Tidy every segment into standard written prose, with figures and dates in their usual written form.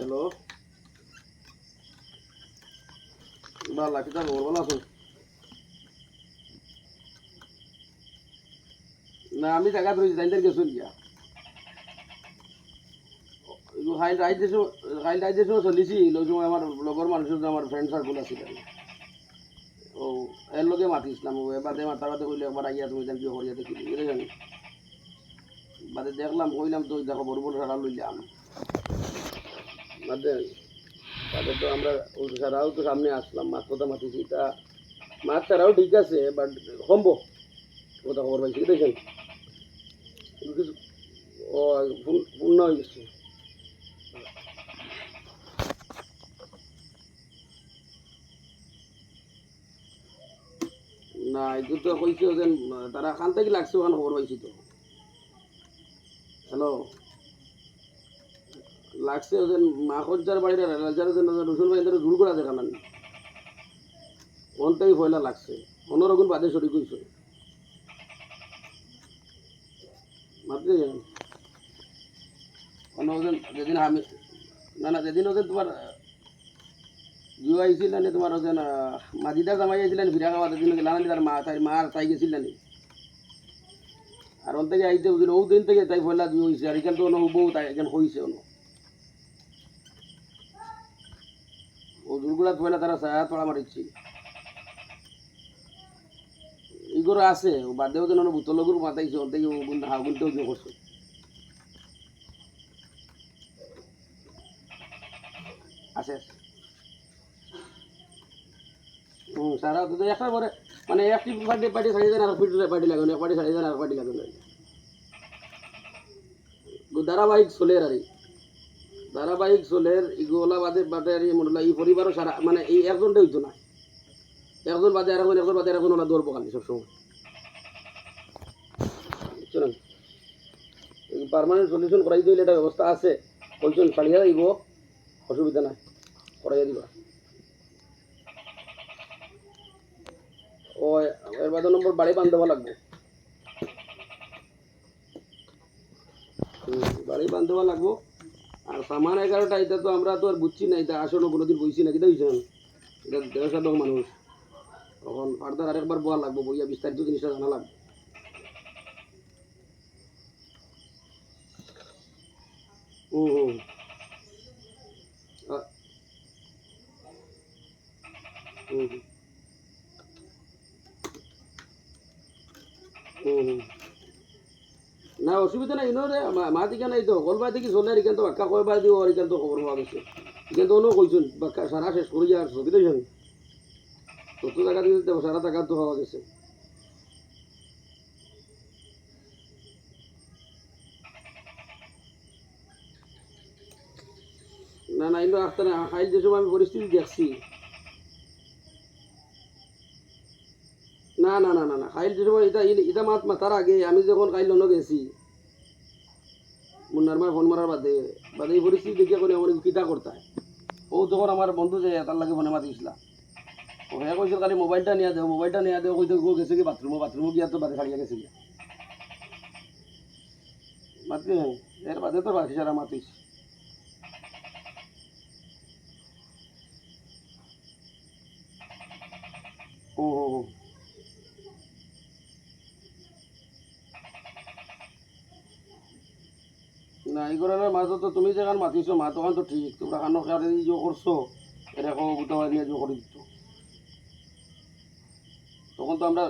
Hello, বালা কিতা খবর? ভালো আছো? না আমি টাকা ধরেছি, তাইদের গেছো গিয়া খাইল রাইড দেশো চলিছি ওই সময় আমার লগর মানুষের আমার ফ্রেন্ড সার্কুল আছিল ও এর লগে মাতিছিলাম, ও বাদে মাতা বাদে কইলে একবার আইয়া তুমি কি করিয়া দেখি জানি বাদে দেখলাম কইলাম তো দেখো বড় বড় সারা লইলাম বাদে বাদে তো আমরা সারাও তো সামনে আসলাম, মাছ কথা মাতিছি তা মাছ ছাড়াও ঠিক আছে, বাট সম্ভ কথা খবর পাইছি দেখেন ও পূর্ণ হয়ে গেছে। না এগুলো তো কইছে ওদের তারা খান থেকে লাগছে ওখানে খবর পাইছি তো। হ্যালো, লাগছে ওদের মাখজ্জার বাড়ির রাজার রসুন ভাই ধরে দূর করা দেখা না ওন থেকে পয়লা লাগছে অন্যরকম বাদে সরি কইছে মাত্র অন্য ওদের যেদিন আমি না যেদিন ওদের তোমার জিও আইছিল না তোমার ওদের মাজিদা জামাই আইছিলেন ভিড়া খাওয়া দিন গেলাম তার মা তাই গেছিলেন আর ওন থেকে আইতে ও দিন থেকে তাই পয়লা জিও হয়েছে আর এখান তো অন্য বউ তাই এখানে হয়েছে অন্য ও দুর্গুড়া পয়লা তারা ছায়া তোড়া মারিছি ইগোর আছে বাদেও যেন বুতল লগর মাতাইছে ওর থেকে হাগুনতেও যে করছে আছে সারা তো একটা পরে মানে একটি পার্টি ছাড়িয়ে দেন আর পার্টি লাগানো এক পার্টি ছাড়িয়ে দেন আর পার্টি লাগানো ধারাবাহিক চলের আর ধারাবাহিক চলের ইগোলা বাদে বাদে আর মনে এই পরিবারও সারা মানে এই একজনটা হইতো না একজন বাদে আর একজন বাদে আর এখন ওরা দৌড় পকালি সবসময় বুঝছেন পারমানেন্ট সলিউশন করাই দিলে একটা ব্যবস্থা আছে কইজন ছাড়িয়ে দিব অসুবিধা নাই করাইয়া দিবা ও এর বাদে নম্বর বাড়ি বান্ধবা লাগবে বাড়ি বান্ধবা লাগবো আর সামান 11টা এটা তো আমরা তো আর বুঝছি না এটা আসলে কোনোদিন বইছি না কিনা বুঝছেন এটা 150 মানুষ তখন ফার্দার আরেকবার বোয়া লাগবো বইয়া বিস্তারিত জিনিসটা জানা লাগবে হুম হুম হুম হুম না অসুবিধা নাই রে মা দিকে নাই তো কলবা দেখি চলে আর এখান তো বাক্কা কয়বা দিও আর এখান তো খবর পাওয়া গেছে এখান তো অন্য কইছেন বাক্কা সারা শেষ করে যাওয়ার সুবিধা জানি কত টাকা দিয়ে দিতে সারা টাকা তো পাওয়া গেছে না না এগুলো আসতে না খাইল যে সময় আমি পরিস্থিতি দেখছি না না না না না খাইল যে সময় এটা এটা মাত মাতার আগে আমি যখন খাইল অন্য গেছি মুন্নার মায় ফোন মারার বাদে বাদে এই পরিস্থিতি দেখিয়া করে আমার কিতা করতায় ও তখন আমার বন্ধু যে তার লাগে ফোনে মাতিছিলাম ও হ্যাঁ কইছিল খালি মোবাইলটা নিয়ে দেও কইতে গেছে কি বাথরুমে গিয়া তো বাদে ছাড়িয়া গেছে গিয়া মাতি এর বাদে তো বাকি সারা মাতিস ও ও ও না এই করার মাঝে তো তুমি যেখান মাতিছো মা তখন তো ঠিক তোমরা খানো খারে যে করছো এরকম গোটাবাড়ি নিয়ে যে করে দিত তখন তো আমরা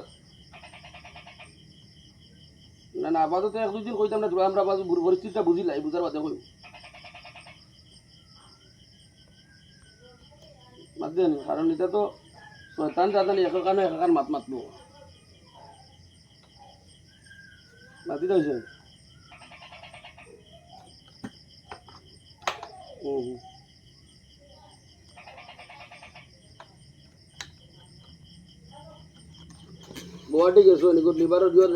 না না আপাতত এক দুই দিন কইতাম না আমরা পরিস্থিতিটা বুঝিলাই বুঝার বাদে কই মাত দেন কারণ এটা তো শয়তান জাতানি একাকান মাত মাতবো মাতি দিয়েছেন হুম গুয়াহাটি গেছো নিকট লিভারের জোর